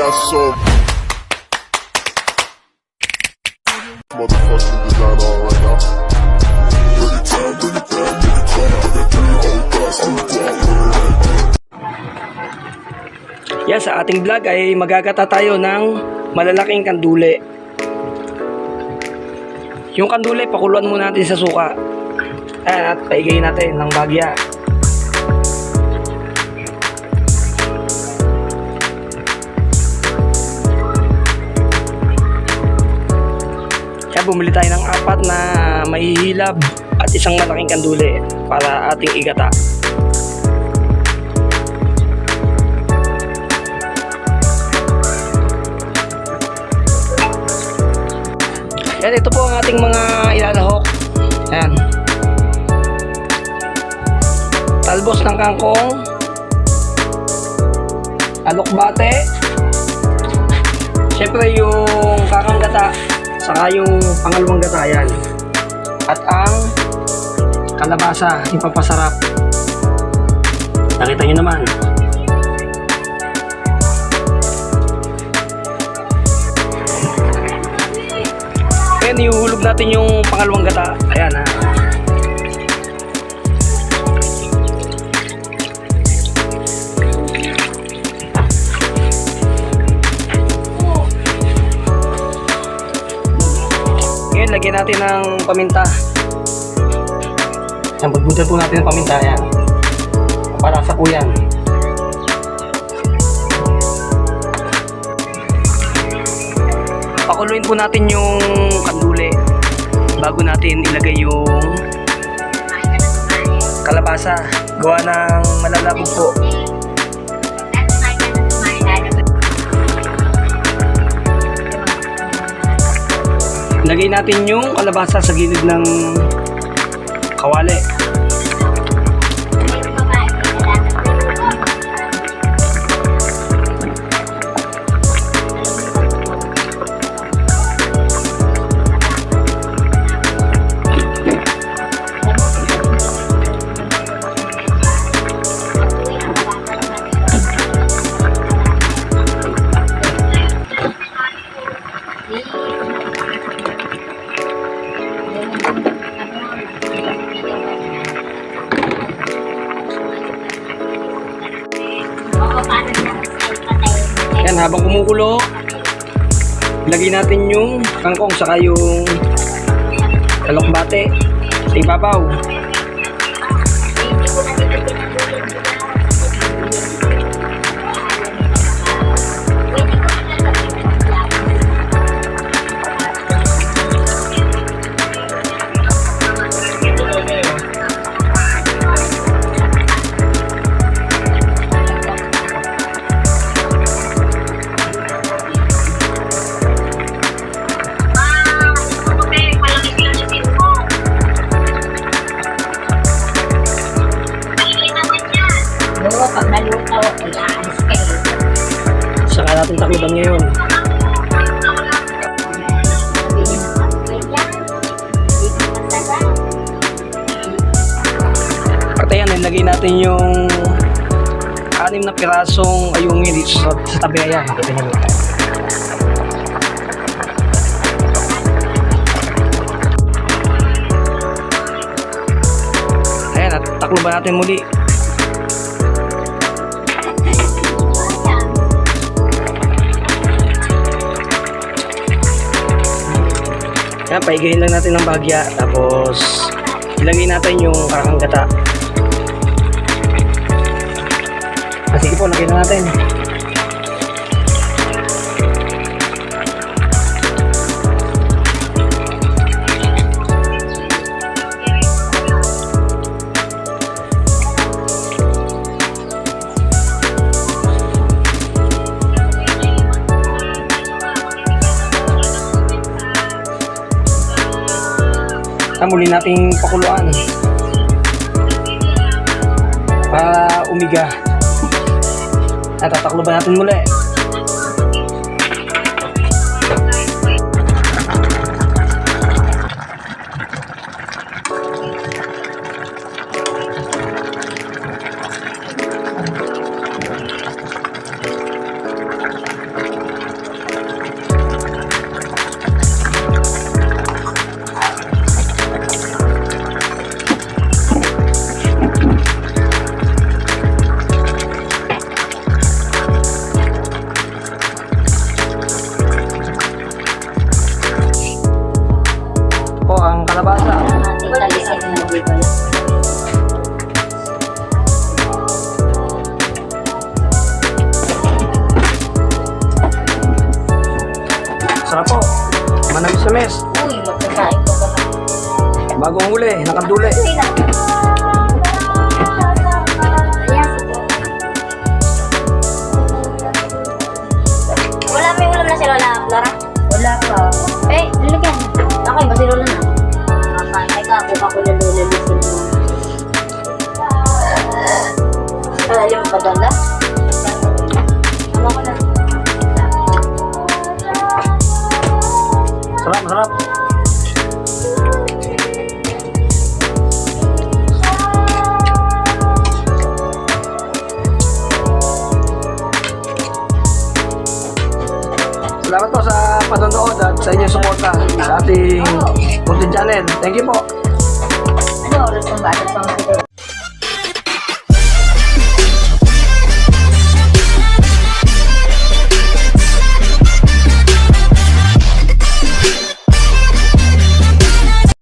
got some motherfucking design on right now. Bring it down, bring it down, bring it down. I got 3 old guys who go out with it. Yan, sa ating vlog ay magagata tayo ng malalaking kandule. Yung kandule, pakuluan muna natin sa suka. Ayan, at paigayin natin ng bagya. Kaya bumili tayo ng 4 na mahihilab at isang malaking kandule para ating igata. Yan, ito po ang ating mga ilalahok. Yan. Talbos ng kangkong, alokbate, syempre yung kakanggata, saka yung pangalawang gata yan. At ang kalabasa, yung papasarap. Nakita nyo naman. Ayan, ihuhulog natin yung pangalawang gata. Ayan ha. Ngayon, lagyan natin ng paminta. Ayan, pagbutan po natin ng paminta. Ayan. Palasa po yan. Pakuluin po natin yung kandule bago natin ilagay yung kalabasa. Gawa ng malalabog po. Ilagay natin yung kalabasa sa gilid ng kawali. Yan, habang kumukulo, ilagay natin yung kangkong saka yung alokbate sa ibabaw. Pag naluto, i-aans kayo. Saka natin takluban ngayon. At ayan, nilagay natin yung 6 na pirasong ayungin dito sa tabi. Ayan, nakita nyo. Ayan, at takluban natin muli. Yan, paigahin lang natin ng bagya, tapos ilagay natin yung kakanggata. Sige po, lagay na natin. Muli nating pakuluan para umiga. At tatakluban natin muli. Miss. Uy, magkakain ko ba na? Bagong huli, nakanduli. Sila. Ayan. Wala may ulam na si Lola, Flora? Wala pa. Eh, lalagyan. Okay ba si Lola na? Nakakain ka, kuha ko na Lola lisin mo. Alam mo pa doon na? Tama ko na. Sarap, sarap. Salamat po sa panonood at sa inyong suporta sa ating content channel. Thank you po. Ano oras ng bata sa mga